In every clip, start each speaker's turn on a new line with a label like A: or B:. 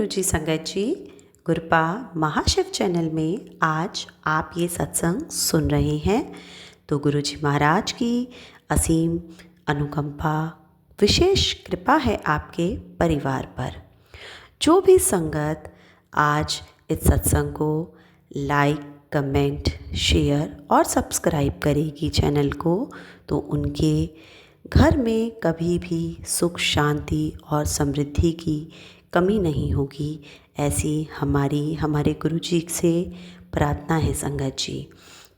A: गुरुजी संगत जी। गुरपा महाशिव चैनल में आज आप ये सत्संग सुन रहे हैं तो गुरुजी महाराज की असीम अनुकंपा विशेष कृपा है आपके परिवार पर। जो भी संगत आज इस सत्संग को लाइक, कमेंट, शेयर और सब्सक्राइब करेगी चैनल को, तो उनके घर में कभी भी सुख, शांति और समृद्धि की कमी नहीं होगी। ऐसी हमारे गुरुजी से प्रार्थना है संगत जी।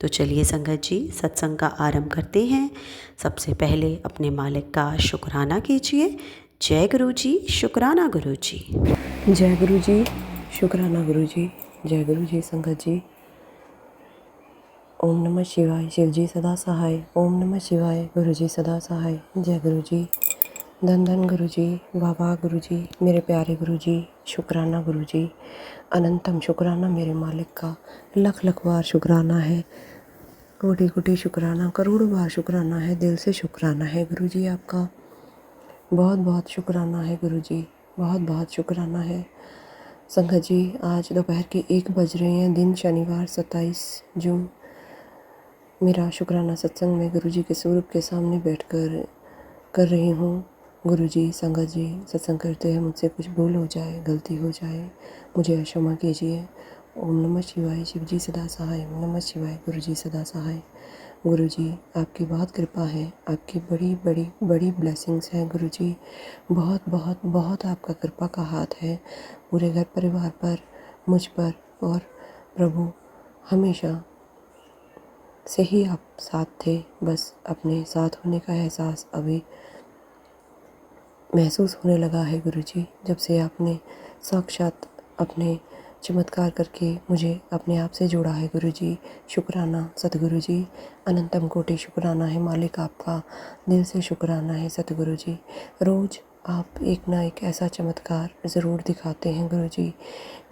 A: तो चलिए संगत जी, सत्संग का आरंभ करते हैं। सबसे पहले अपने मालिक का शुक्राना कीजिए। जय गुरुजी, शुक्राना गुरुजी।
B: जय गुरुजी, शुक्राना गुरुजी। जय गुरुजी संगत जी। ओम नमः शिवाय, शिव जी सदा सहाय। ओम नमः शिवाय, गुरुजी सदा सहाय। जय गुरुजी। धन धन गुरुजी, बाबा गुरुजी, मेरे प्यारे गुरुजी, शुक्राना गुरुजी। अनंतम शुक्राना मेरे मालिक का, लख लख बार शुक्राना है, कोटि कोटि शुक्राना, करोड़ों बार शुक्राना है, दिल से शुक्राना है गुरुजी आपका। बहुत बहुत शुक्राना है गुरुजी, बहुत बहुत शुक्राना है संगत जी। आज दोपहर के 1 बज रहे हैं, दिन शनिवार 27 जून। मेरा शुक्राना सत्संग में गुरुजी के स्वरूप के सामने बैठकर कर रही हूँ। गुरुजी संगत जी, सत्संग करते हैं मुझसे कुछ भूल हो जाए, गलती हो जाए, मुझे क्षमा कीजिए। ओम नमः शिवाय, शिव जी सदा सहाय। ओम नमः शिवाय, गुरुजी सदा सहाय। गुरुजी आपकी बहुत कृपा है, आपकी बड़ी बड़ी बड़ी ब्लेसिंग्स हैं गुरुजी। बहुत बहुत बहुत आपका कृपा का हाथ है पूरे घर परिवार पर, मुझ पर, और प्रभु हमेशा से ही आप साथ थे। बस अपने साथ होने का एहसास अभी महसूस होने लगा है गुरुजी, जब से आपने साक्षात अपने चमत्कार करके मुझे अपने आप से जोड़ा है गुरुजी। शुक्राना सतगुरु जी, अनंतम कोटि शुक्राना है मालिक आपका, दिल से शुक्राना है सतगुरु जी। रोज़ आप एक ना एक ऐसा चमत्कार ज़रूर दिखाते हैं गुरुजी,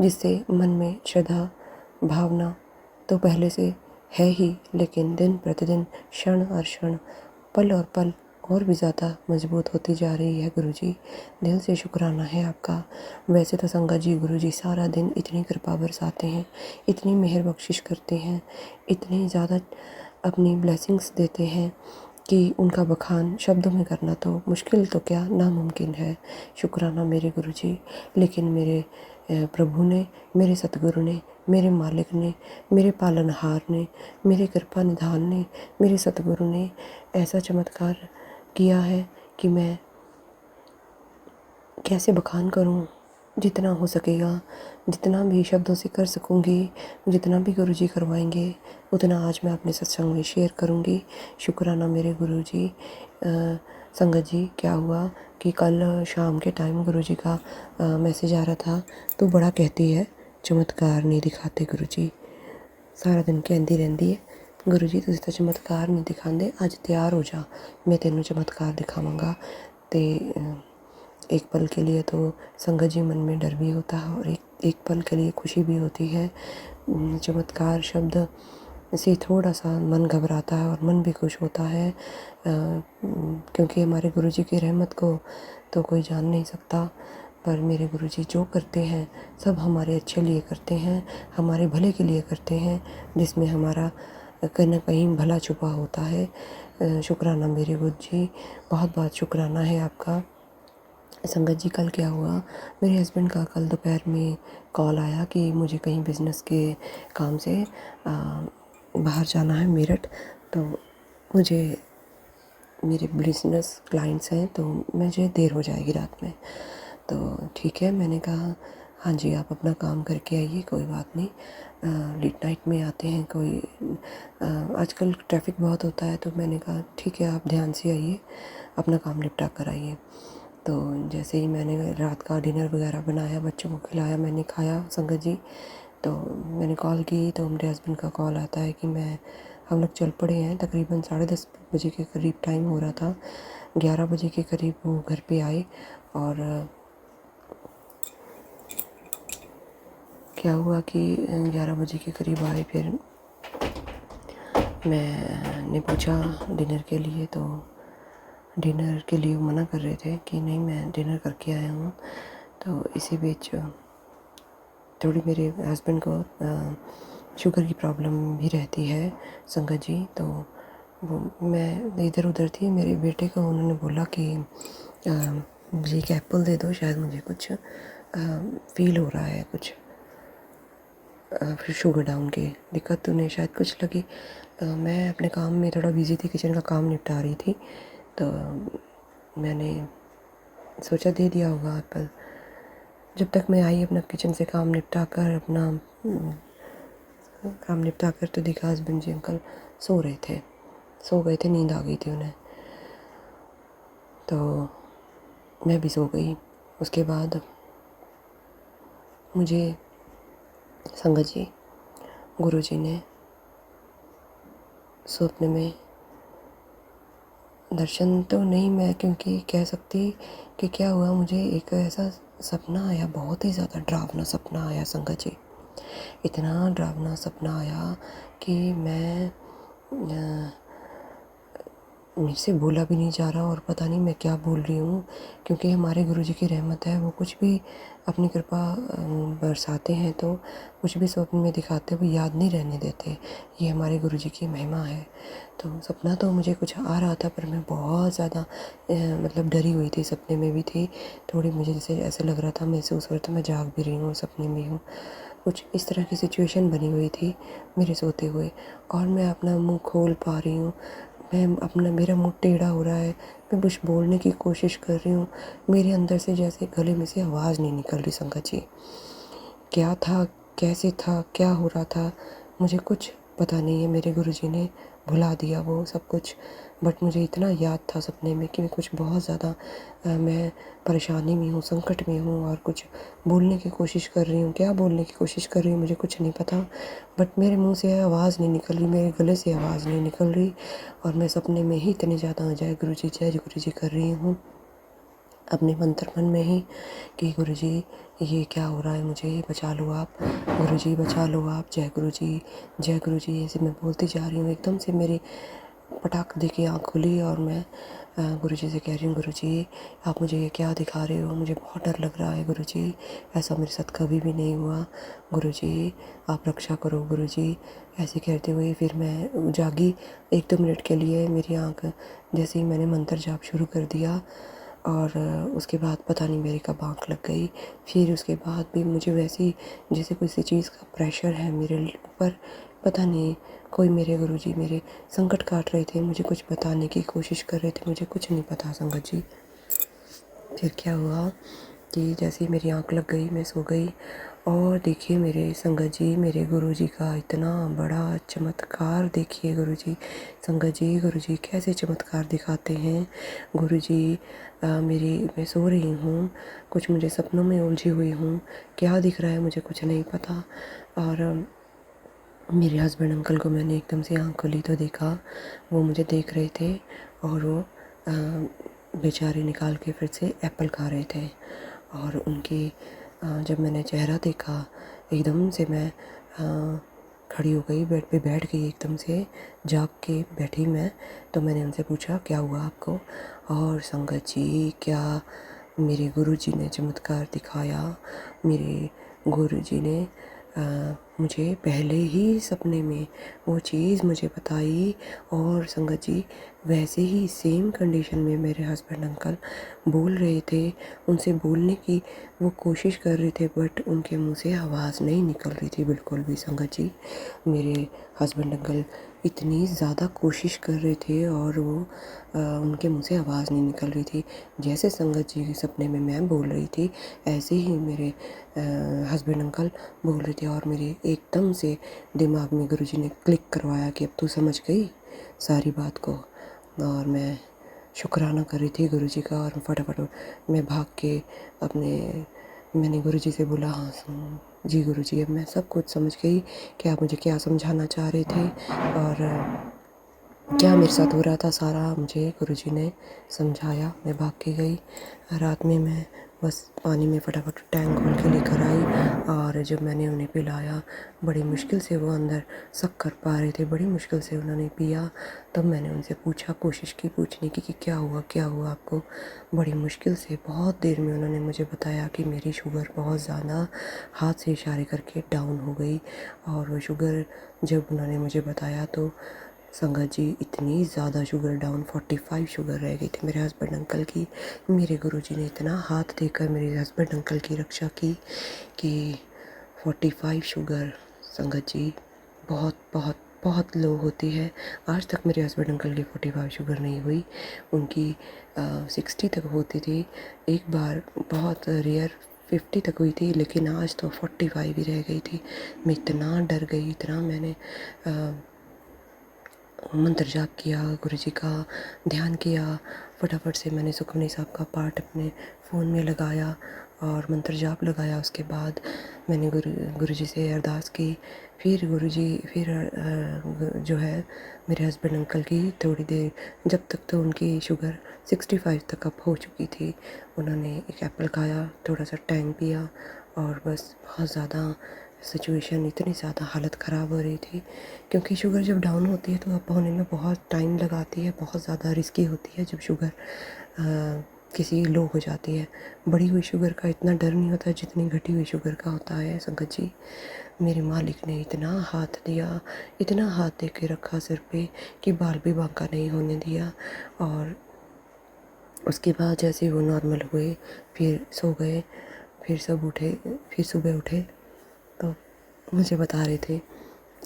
B: जिससे मन में श्रद्धा भावना तो पहले से है ही, लेकिन दिन प्रतिदिन, क्षण और क्षण, पल और पल और भी ज़्यादा मजबूत होती जा रही है गुरुजी। दिल से शुक्राना है आपका। वैसे तो संगत जी गुरुजी सारा दिन इतनी कृपा बरसाते हैं, इतनी मेहर बख्शिश करते हैं, इतनी ज़्यादा अपनी ब्लेसिंग्स देते हैं कि उनका बखान शब्दों में करना तो मुश्किल तो क्या नामुमकिन है। शुक्राना मेरे गुरुजी। लेकिन मेरे प्रभु ने, मेरे सतगुरु ने, मेरे मालिक ने, मेरे पालनहार ने, मेरे कृपा निधान ने, मेरे सतगुरु ने ऐसा चमत्कार किया है कि मैं कैसे बखान करूं। जितना हो सकेगा, जितना भी शब्दों से कर सकूंगी, जितना भी गुरुजी करवाएंगे, उतना आज मैं अपने सत्संग में शेयर करूंगी। शुक्राना मेरे गुरुजी। संगत जी क्या हुआ कि कल शाम के टाइम गुरुजी का मैसेज आ रहा था, तो बड़ा कहती है चमत्कार नहीं दिखाते गुरुजी। सारा दिन कहती रहती है, गुरुजी तुसीं तो चमत्कार नहीं दिखाते, अज तैयार हो जा, मैं तेनों चमत्कार दिखावांगा। ते एक पल के लिए तो संगत जी मन में डर भी होता है और एक पल के लिए खुशी भी होती है। चमत्कार शब्द से थोड़ा सा मन घबराता है और मन भी खुश होता है, क्योंकि हमारे गुरुजी की रहमत को तो कोई जान नहीं सकता। पर मेरे गुरुजी जो करते हैं सब हमारे अच्छे लिए करते हैं, हमारे भले के लिए करते हैं, जिसमें हमारा कहीं ना कहीं भला छुपा होता है। शुक्राना मेरे गुरुजी, बहुत बहुत शुक्राना है आपका। संगत जी कल क्या हुआ, मेरे हस्बैंड का कल दोपहर में कॉल आया कि मुझे कहीं बिज़नेस के काम से बाहर जाना है मेरठ। तो मुझे मेरे बिज़नेस क्लाइंट्स हैं, तो मुझे देर हो जाएगी रात में। तो ठीक है, मैंने कहा हाँ जी आप अपना काम करके आइए, कोई बात नहीं, लेट नाइट में आते हैं। आजकल ट्रैफिक बहुत होता है, तो मैंने कहा ठीक है आप ध्यान से आइए, अपना काम निपटा कर आइए। तो जैसे ही मैंने रात का डिनर वगैरह बनाया, बच्चों को खिलाया, मैंने खाया संगत जी, तो मैंने कॉल की तो मेरे हस्बैंड का कॉल आता है कि हम लोग चल पड़े हैं। तकरीबन 10:30 बजे के करीब टाइम हो रहा था, 11 बजे के करीब वो घर पे आए। और क्या हुआ कि 11 बजे के करीब आए, फिर मैंने पूछा डिनर के लिए, तो डिनर के लिए वो मना कर रहे थे कि नहीं मैं डिनर करके आया हूँ। तो इसी बीच थोड़ी मेरे हस्बैंड को शुगर की प्रॉब्लम भी रहती है संगत जी। तो वो मैं इधर उधर थी, मेरे बेटे को उन्होंने बोला कि मुझे एक एप्पल दे दो, शायद मुझे कुछ फील हो रहा है, कुछ फिर शुगर डाउन की दिक्कत उन्हें शायद कुछ लगी। मैं अपने काम में थोड़ा बिजी थी, किचन का काम निपटा रही थी, तो मैंने सोचा दे दिया होगा एप्पल। जब तक मैं आई अपना किचन से काम निपटा कर तो देखा हस्बैंड जी अंकल सो गए थे, नींद आ गई थी उन्हें, तो मैं भी सो गई। उसके बाद मुझे संगत जी, गुरु जी ने सपने में दर्शन तो नहीं मैं क्योंकि कह सकती कि क्या हुआ, मुझे एक ऐसा सपना आया, बहुत ही ज़्यादा डरावना सपना आया संगत जी। इतना डरावना सपना आया कि मुझ से बोला भी नहीं जा रहा और पता नहीं मैं क्या बोल रही हूँ, क्योंकि हमारे गुरुजी की रहमत है, वो कुछ भी अपनी कृपा बरसाते हैं, तो कुछ भी स्वप्न में दिखाते हुए याद नहीं रहने देते। ये हमारे गुरुजी की महिमा है। तो सपना तो मुझे कुछ आ रहा था, पर मैं बहुत ज़्यादा मतलब डरी हुई थी, सपने में भी थी थोड़ी, मुझे जैसे ऐसे लग रहा था महसूस हो रहा था मैं जाग भी रही हूँ, सपने में हूँ, कुछ इस तरह की सिचुएशन बनी हुई थी मेरे सोते हुए। और मैं अपना मुंह खोल पा रही हूँ, मेरा मुंह टेढ़ा हो रहा है, मैं कुछ बोलने की कोशिश कर रही हूँ, मेरे अंदर से जैसे गले में से आवाज़ नहीं निकल रही संगत जी। क्या था, कैसे था, क्या हो रहा था, मुझे कुछ पता नहीं है। मेरे गुरुजी ने भुला दिया वो सब कुछ, बट मुझे इतना याद था सपने में कि मैं कुछ बहुत ज़्यादा मैं परेशानी में हूँ, संकट में हूँ, और कुछ बोलने की कोशिश कर रही हूँ। क्या बोलने की कोशिश कर रही हूँ मुझे कुछ नहीं पता, बट मेरे मुंह से आवाज़ नहीं निकल रही, मेरे गले से आवाज़ नहीं निकल रही, और मैं सपने में ही इतनी ज़्यादा जय गुरु जी कर रही हूँ अपने मंत्र मन में ही कि गुरुजी ये क्या हो रहा है, मुझे बचा लो आप, गुरुजी बचा लो आप, जय गुरुजी, ऐसे मैं बोलती जा रही हूँ। एकदम से मेरी पटाख देखी आँख खुली और मैं गुरुजी से कह रही हूँ, गुरुजी आप मुझे ये क्या दिखा रहे हो, मुझे बहुत डर लग रहा है गुरुजी, ऐसा मेरे साथ कभी भी नहीं हुआ, गुरुजी आप रक्षा करो गुरुजी। ऐसे कहते हुए फिर मैं जागी 1-2 मिनट के लिए, मेरी आँख जैसे ही मैंने मंत्र जाप शुरू कर दिया, और उसके बाद पता नहीं मेरी कब आँख लग गई। फिर उसके बाद भी मुझे वैसी जैसे किसी चीज़ का प्रेशर है मेरे ऊपर, पता नहीं कोई मेरे गुरुजी मेरे संकट काट रहे थे, मुझे कुछ बताने की कोशिश कर रहे थे, मुझे कुछ नहीं पता संगत जी। फिर क्या हुआ कि जैसे ही मेरी आँख लग गई मैं सो गई, और देखिए मेरे संगत जी, मेरे गुरुजी का इतना बड़ा चमत्कार देखिए गुरुजी, संगत जी गुरुजी कैसे चमत्कार दिखाते हैं गुरुजी। मैं सो रही हूँ, कुछ मुझे सपनों में उलझी हुई हूँ, क्या दिख रहा है मुझे कुछ नहीं पता, और मेरे हस्बैंड अंकल को मैंने एकदम से आँख खोली तो देखा वो मुझे देख रहे थे, और वो बेचारे निकाल के फिर से एप्पल खा रहे थे। और उनकी जब मैंने चेहरा देखा, एकदम से मैं खड़ी हो गई, बेड पे बैठ गई, एकदम से जाग के बैठी मैं। तो मैंने उनसे पूछा क्या हुआ आपको, और संगत जी क्या मेरे गुरुजी ने चमत्कार दिखाया। मेरे गुरुजी ने मुझे पहले ही सपने में वो चीज़ मुझे बताई, और संगत जी वैसे ही सेम कंडीशन में मेरे हस्बैंड अंकल बोल रहे थे, उनसे बोलने की वो कोशिश कर रहे थे, बट उनके मुंह से आवाज़ नहीं निकल रही थी बिल्कुल भी संगत जी। मेरे हस्बैंड अंकल इतनी ज़्यादा कोशिश कर रहे थे, और वो उनके मुंह से आवाज़ नहीं निकल रही थी। जैसे संगत जी के सपने में मैं बोल रही थी, ऐसे ही मेरे हस्बैंड अंकल बोल रहे थे, और मेरे एकदम से दिमाग में गुरुजी ने क्लिक करवाया कि अब तू समझ गई सारी बात को। और मैं शुक्राना कर रही थी गुरुजी का, और फटाफट मैं भाग के मैंने गुरुजी से बोला, हाँ जी गुरुजी अब मैं सब कुछ समझ गई कि आप मुझे क्या समझाना चाह रहे थे, और क्या मेरे साथ हो रहा था सारा मुझे गुरुजी ने समझाया। मैं भाग के गई, रात में मैं बस पानी में फटाफट टैंक खोल के लेकर आई और जब मैंने उन्हें पिलाया, बड़ी मुश्किल से वो अंदर सक कर पा रहे थे, बड़ी मुश्किल से उन्होंने पिया। तब मैंने उनसे पूछा, कोशिश की पूछने की कि क्या हुआ आपको। बड़ी मुश्किल से बहुत देर में उन्होंने मुझे बताया कि मेरी शुगर बहुत ज़्यादा, हाथ से इशारे करके डाउन हो गई। और वो शुगर जब उन्होंने मुझे बताया तो संगत जी इतनी ज़्यादा शुगर डाउन, 45 शुगर रह गई थी मेरे हस्बैंड अंकल की। मेरे गुरुजी ने इतना हाथ देकर मेरे हस्बैंड अंकल की रक्षा की कि 45 शुगर संगत जी बहुत बहुत बहुत लो होती है। आज तक मेरे हस्बैंड अंकल की 45 शुगर नहीं हुई, उनकी 60 तक होती थी। एक बार बहुत रेयर 50 तक हुई थी, लेकिन आज तो 45 ही रह गई थी। मैं इतना डर गई, इतना मैंने मंत्र जाप किया, गुरुजी का ध्यान किया। फटाफट से मैंने सुखमनी साहब का पाठ अपने फ़ोन में लगाया और मंत्र जाप लगाया। उसके बाद मैंने गुरुजी से अरदास की। फिर जो है मेरे हस्बैंड अंकल की थोड़ी देर, जब तक तो उनकी शुगर 65 तक अप हो चुकी थी, उन्होंने एक एप्पल खाया, थोड़ा सा टैंग पिया और बस बहुत ज़्यादा सिचुएशन, इतनी ज़्यादा हालत ख़राब हो रही थी। क्योंकि शुगर जब डाउन होती है तो अप होने में बहुत टाइम लगाती है, बहुत ज़्यादा रिस्की होती है जब शुगर किसी लो हो जाती है। बढ़ी हुई शुगर का इतना डर नहीं होता जितनी घटी हुई शुगर का होता है संगत जी। मेरे मालिक ने इतना हाथ दिया, इतना हाथ दे के रखा सिर पे कि बाल भी बांका नहीं होने दिया। और उसके बाद जैसे वो नॉर्मल हुए, फिर सो गए, फिर सब उठे, फिर सुबह उठे तो मुझे बता रहे थे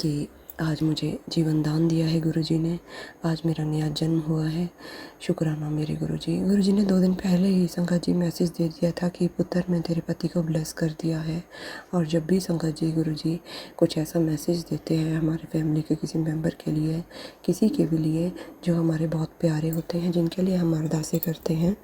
B: कि आज मुझे जीवन दान दिया है गुरुजी ने, आज मेरा नया जन्म हुआ है, शुक्राना मेरे गुरुजी। गुरुजी ने 2 दिन पहले ही संगत जी मैसेज दे दिया था कि पुत्र ने तेरे पति को ब्लेस कर दिया है। और जब भी संगत जी गुरुजी कुछ ऐसा मैसेज देते हैं हमारे फैमिली के किसी मेंबर के लिए, किसी के भी लिए जो हमारे बहुत प्यारे होते हैं, जिनके लिए हम अरदासें करते हैं,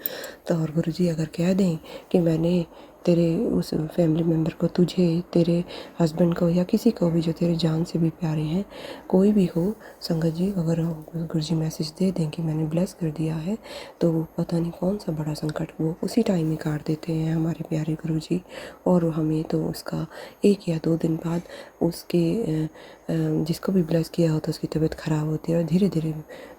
B: तो और गुरुजी अगर कह दें कि मैंने तेरे उस फैमिली मेम्बर को, तुझे, तेरे हस्बैंड को या किसी को भी जो तेरे जान से भी प्यारे हैं, कोई भी हो संगत जी, अगर गुरुजी मैसेज दे दें कि मैंने ब्लेस कर दिया है, तो वो पता नहीं कौन सा बड़ा संकट वो उसी टाइम ही काट देते हैं हमारे प्यारे गुरुजी। और हमें तो उसका 1 या 2 दिन बाद उसके जिसको भी ब्लेस किया होता है उसकी तबीयत ख़राब होती है और धीरे धीरे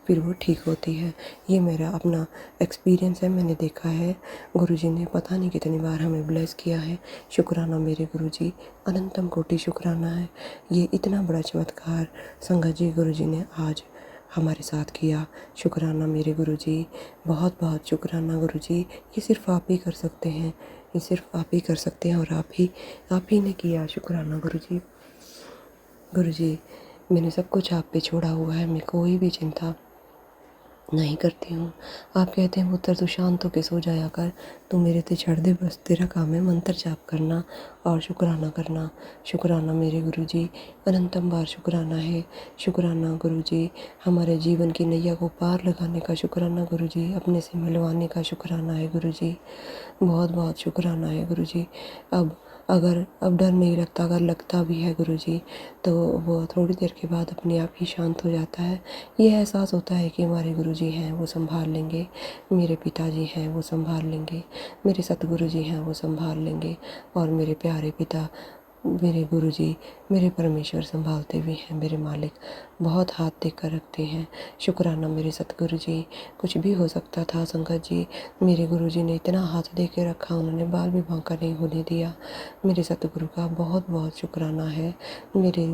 B: फिर वो ठीक होती है। ये मेरा अपना एक्सपीरियंस है, मैंने देखा है। गुरुजी ने पता नहीं कितनी बार हमें ब्लेस किया है। शुक्राना मेरे गुरुजी, अनंतम कोटि शुक्राना है। ये इतना बड़ा चमत्कार संगत जी गुरुजी ने आज हमारे साथ किया। शुक्राना मेरे गुरुजी, बहुत बहुत शुक्राना गुरुजी। ये सिर्फ आप ही कर सकते हैं, ये सिर्फ आप ही कर सकते हैं और आप ही ने किया। शुक्राना गुरुजी। गुरुजी, मैंने सब कुछ आप पे छोड़ा हुआ है, मैं कोई भी चिंता नहीं करती हूँ। आप कहते हैं पुत्र तू शांत होके सो जाया कर, तू मेरे ते छड़ दे, बस तेरा काम है मंत्र जाप करना और शुक्राना करना। शुक्राना मेरे गुरुजी, अनंतम बार शुक्राना है। शुक्राना गुरुजी, हमारे जीवन की नैया को पार लगाने का शुक्राना गुरुजी, अपने से मिलवाने का शुक्राना है गुरुजी, बहुत बहुत शुक्राना है गुरुजी। अब डर नहीं लगता, अगर लगता भी है गुरुजी तो वो थोड़ी देर के बाद अपने आप ही शांत हो जाता है। ये एहसास होता है कि हमारे गुरुजी हैं वो संभाल लेंगे, मेरे पिताजी हैं वो संभाल लेंगे, मेरे सतगुरु जी हैं वो संभाल लेंगे और मेरे प्यारे पिता, मेरे गुरुजी, मेरे परमेश्वर संभालते भी हैं। मेरे मालिक बहुत हाथ देकर रखते हैं। शुक्राना मेरे सतगुरु जी। कुछ भी हो सकता था संगत जी, मेरे गुरुजी ने इतना हाथ दे के रखा, उन्होंने बाल भी बांका नहीं होने दिया। मेरे सतगुरु का बहुत बहुत शुक्राना है। मेरे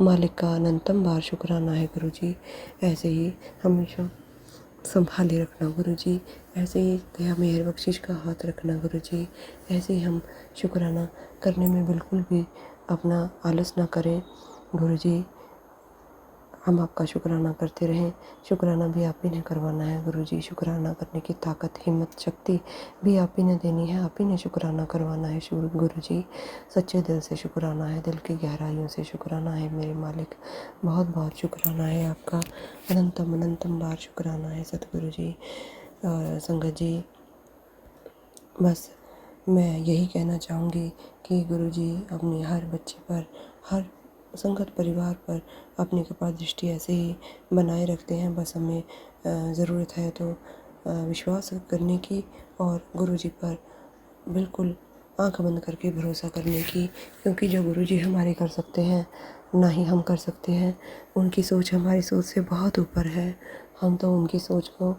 B: मालिक का अनंतम बार शुक्राना है गुरुजी। ऐसे ही हमेशा संभाले रखना गुरुजी, ऐसे ही दया मेहर बख्शिश का हाथ रखना गुरुजी। ऐसे ही हम शुक्राना करने में बिल्कुल भी अपना आलस ना करें गुरुजी। हम आपका शुक्राना करते रहें। शुक्राना भी आप ही ने करवाना है गुरुजी। शुक्राना करने की ताकत, हिम्मत, शक्ति भी आप ही ने देनी है, आप ही ने शुक्राना करवाना है गुरुजी। सच्चे दिल से शुक्राना है, दिल की गहराइयों से शुक्राना है मेरे मालिक। बहुत बहुत शुक्राना है आपका, अनंतम अनंतम बार शुक्राना है सतगुरु जी। और संगत जी, बस मैं यही कहना चाहूँगी कि गुरुजी अपने हर बच्चे पर, हर संगत परिवार पर अपनी कृपा दृष्टि ऐसे ही बनाए रखते हैं। बस हमें ज़रूरत है तो विश्वास करने की और गुरुजी पर बिल्कुल आंख बंद करके भरोसा करने की, क्योंकि जो गुरुजी हमारे कर सकते हैं ना ही हम कर सकते हैं। उनकी सोच हमारी सोच से बहुत ऊपर है। हम तो उनकी सोच को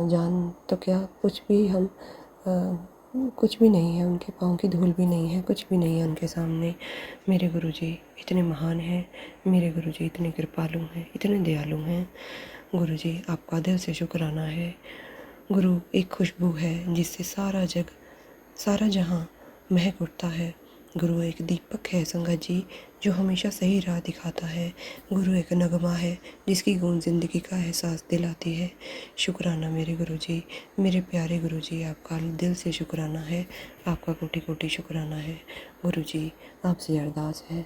B: जान तो क्या, कुछ भी हम कुछ भी नहीं है, उनके पाँव की धूल भी नहीं है, कुछ भी नहीं है उनके सामने। मेरे गुरुजी इतने महान हैं, मेरे गुरुजी इतने कृपालु हैं, इतने दयालु हैं। गुरुजी आपका दिल से शुक्राना है। गुरु एक खुशबू है जिससे सारा जग, सारा जहां महक उठता है। गुरु एक दीपक है संगत जी, जो हमेशा सही राह दिखाता है। गुरु एक नगमा है जिसकी गूंज ज़िंदगी का एहसास दिलाती है। शुक्राना मेरे गुरु जी, मेरे प्यारे गुरु जी, आपका दिल से शुक्राना है, आपका कोटि कोटि शुक्राना है। गुरु जी आपसे अरदास है,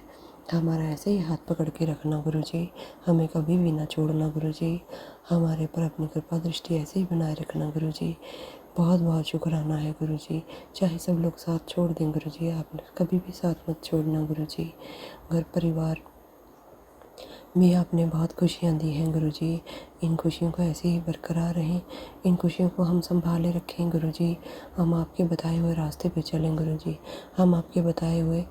B: हमारा ऐसे ही हाथ पकड़ के रखना गुरु जी, हमें कभी भी ना छोड़ना गुरु जी, हमारे पर अपनी कृपा दृष्टि ऐसे ही बनाए रखना गुरु जी। बहुत बहुत शुक्राना है गुरु जी। चाहे सब लोग साथ छोड़ दें गुरु जी, आप कभी भी साथ मत छोड़ना गुरु जी। घर परिवार में आपने बहुत खुशियाँ दी हैं गुरु जी, इन खुशियों को ऐसे ही बरकरार रहें, इन खुशियों को हम संभाले रखें गुरु जी। हम आपके बताए हुए रास्ते पे चलें गुरु जी, हम आपके बताए हुए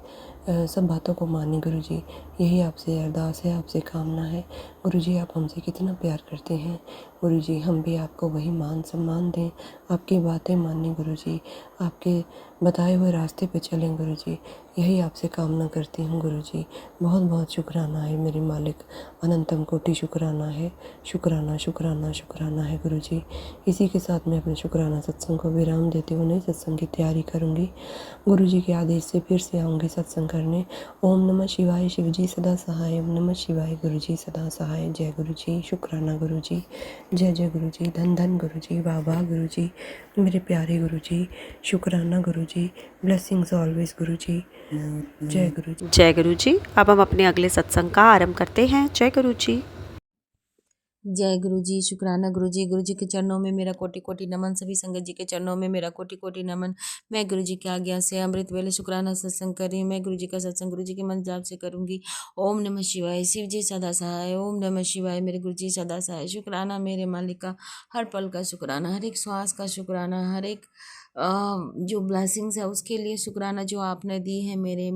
B: सब बातों को मानें गुरु जी। यही आपसे अरदास है, आपसे कामना है गुरु जी। आप हमसे कितना प्यार करते हैं गुरु जी, हम भी आपको वही मान सम्मान दें, आपकी बातें मानें गुरु जी, आपके बताए हुए रास्ते पे चलें गुरु जी। यही आपसे कामना करती हूँ गुरु जी। बहुत बहुत शुक्राना है मेरे मालिक, अनंतम कोटि शुक्राना है। शुक्राना शुक्राना शुक्राना है गुरु जी। इसी के साथ मैं अपने शुक्राना सत्संग को विराम देती हूँ, नई सत्संग की तैयारी करूँगी। गुरु जी के आदेश से फिर से आऊँगी सत्संग करने। ओम नमः शिवाय, शिव जी सदा सहाय। ओम नमः शिवाय, गुरु जी सदा सहाय। जय गुरु जी, शुक्राना गुरु जी, जय जय गुरु जी, धन धन गुरु जी, वाह वाह गुरु जी, मेरे प्यारे गुरु जी, शुक्राना गुरु जी, ब्लेसिंग्स ऑलवेज गुरु जी, जय गुरु जी।
A: जय गुरु जी। अब हम अपने अगले सत्संग का आरंभ करते हैं। जय गुरु जी।
C: जय गुरु जी, शुक्राना गुरु जी के चरणों में मेरा कोटि कोटि नमन, सभी संगत जी के चरणों में मेरा कोटि कोटि नमन। मैं गुरु जी की आज्ञा से अमृत वेले शुक्राना सत्संग कर रही हूँ। मैं गुरु जी का सत्संग गुरु जी के मंत्र जाप से करूंगी। ओम नमः शिवाय, शिव जी सदा सहाय। ओम नमः शिवाय, मेरे गुरु जी सदा सहाय। शुक्राना मेरे मालिक का, हर पल का शुक्राना, हर एक श्वास का शुक्राना, हर एक जो ब्लेसिंग्स है उसके लिए शुक्राना जो आपने दी है मेरे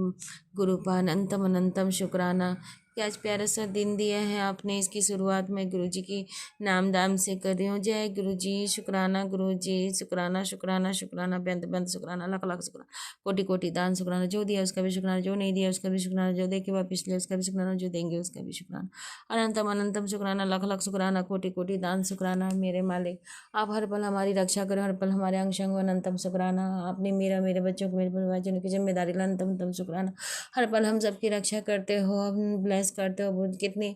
C: गुरु पर। अनंतम अनंतम शुक्राना कि आज प्यारा सा दिन दिया है आपने। इसकी शुरुआत मैं गुरु जी की नाम दाम से कर रही हूँ। जय गुरु जी, शुक्राना गुरु जी, शुक्राना शुक्राना शुक्राना, बेंत बेंत शुक्राना, लाख लाख शुक्राना, कोटि कोटि दान शुक्राना। जो दिया उसका भी शुक्राना, जो नहीं दिया उसका भी शुक्राना, जो दे के वापिस ले उसका भी शुक्राना, जो देंगे उसका भी शुक्राना। अनंतम अनंतम शुक्राना, लाख लाख शुक्राना, कोटि कोटि दान शुक्राना। मेरे मालिक आप हर पल हमारी रक्षा करो, हर पल हमारे अंग संग। अनंतम शुक्राना, आपने मेरा, मेरे बच्चों को, मेरे परिवारजनों की जिम्मेदारी ला। अनंतम शुक्राना, हर पल हम सबकी रक्षा करते हो, हम ब्लेस करते हो। कितनी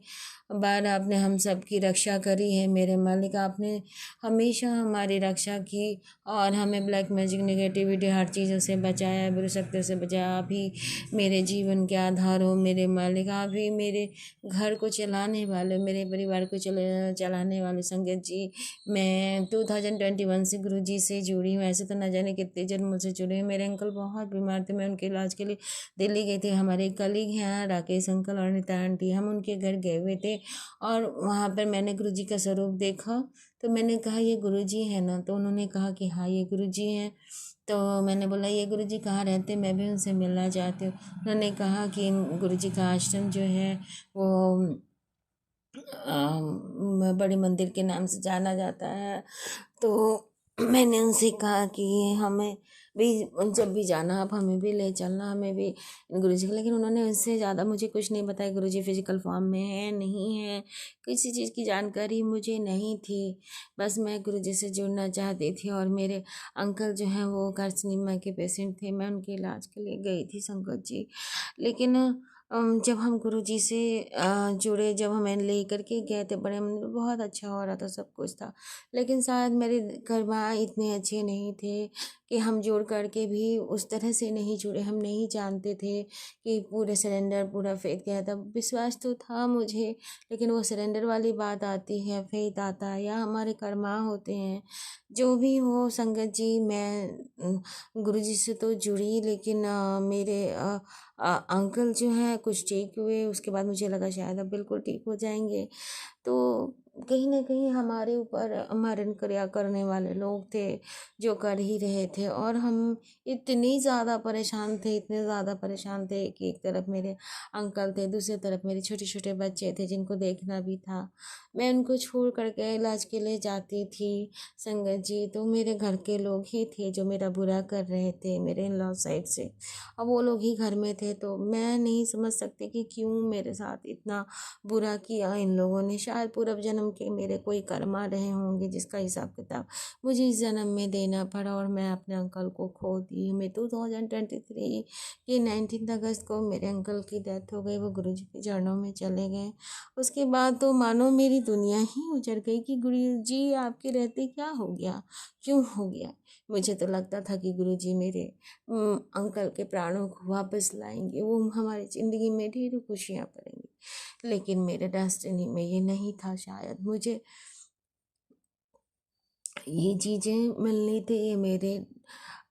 C: बार आपने हम सब की रक्षा करी है मेरे मालिक, आपने हमेशा हमारी रक्षा की और हमें ब्लैक मैजिक, नेगेटिविटी, हर चीज़ों से बचाया, बुरी शक्तियों से बचाया। आप ही मेरे जीवन के आधार हो मेरे मालिक, आप ही मेरे घर को चलाने वाले, मेरे परिवार को चलाने वाले। संगत जी, मैं 2021 से गुरु जी से जुड़ी हूँ। ऐसे तो न जाने कितने जन्मों से जुड़ी हूँ। मेरे अंकल बहुत बीमार थे, मैं उनके इलाज के लिए दिल्ली गए थे। हमारे कलीग हैं राकेश अंकल और नीता आंटी, हम उनके घर गए हुए थे और वहाँ पर मैंने गुरु जी का स्वरूप देखा। तो मैंने कहा ये गुरु जी है ना? तो उन्होंने कहा कि हाँ ये गुरु जी हैं। तो मैंने बोला ये गुरु जी कहाँ रहते, मैं भी उनसे मिलना चाहती हूँ। उन्होंने कहा कि गुरु जी का आश्रम जो है वो बड़े मंदिर के नाम से जाना जाता है। तो मैंने उनसे कहा कि हमें भी जब भी जाना आप हमें भी ले चलना, हमें भी गुरु जी का। लेकिन उन्होंने उससे ज़्यादा मुझे कुछ नहीं बताया। गुरु जी फिजिकल फॉर्म में है नहीं है, किसी चीज़ की जानकारी मुझे नहीं थी। बस मैं गुरु जी से जुड़ना चाहती थी और मेरे अंकल जो हैं वो कार्सिनोमा के पेशेंट थे। मैं उनके इलाज के लिए गई थी संगत जी। लेकिन जब हम गुरु जी से जुड़े, जब हमें ले करके गए थे बड़े मंदिर, बहुत अच्छा हो रहा था, सब कुछ था। लेकिन शायद मेरे कर्मा इतने अच्छे नहीं थे कि हम जुड़ करके भी उस तरह से नहीं जुड़े। हम नहीं जानते थे कि पूरे सरेंडर, पूरा फेथ क्या था। विश्वास तो था मुझे, लेकिन वो सरेंडर वाली बात आती है, फेथ आता है या हमारे कर्मा होते हैं। जो भी हो संगत जी, मैं गुरु जी से तो जुड़ी, लेकिन मेरे अंकल जो हैं कुछ ठीक हुए, उसके बाद मुझे लगा शायद अब बिल्कुल ठीक हो जाएंगे। तो कहीं न कहीं हमारे ऊपर मरण क्रिया करने वाले लोग थे, जो कर ही रहे थे, और हम इतने ज़्यादा परेशान थे, इतने ज़्यादा परेशान थे कि एक तरफ मेरे अंकल थे, दूसरी तरफ मेरे छोटे-छोटे बच्चे थे जिनको देखना भी था। मैं उनको छोड़ कर के इलाज के लिए जाती थी संगत जी, तो मेरे घर के लोग ही थे जो मेरा बुरा कर रहे थे, मेरे इन-लॉ साइड से। अब वो लोग ही घर में थे, तो मैं नहीं समझ सकती कि क्यों मेरे साथ इतना बुरा किया इन लोगों ने। शायद पूर्व जन्म के मेरे कोई कर्मा रहे होंगे जिसका हिसाब किताब मुझे इस जन्म में देना पड़ा, और मैं अपने अंकल को खो दी। मैं 2023 के 19 अगस्त को मेरे अंकल की डेथ हो गई, वो गुरुजी के चरणों में चले गए। उसके बाद तो मानो मेरी दुनिया ही उजड़ गई कि गुरुजी आपके रहते क्या हो गया, क्यों हो गया। मुझे तो लगता था कि गुरुजी मेरे अंकल के प्राणों को वापस लाएंगे, वो हमारी ज़िंदगी में ढेरों खुशियाँ भरेंगे, लेकिन मेरे डेस्टिनी में ये नहीं था। शायद मुझे ये चीज़ें मिलनी थी, ये मेरे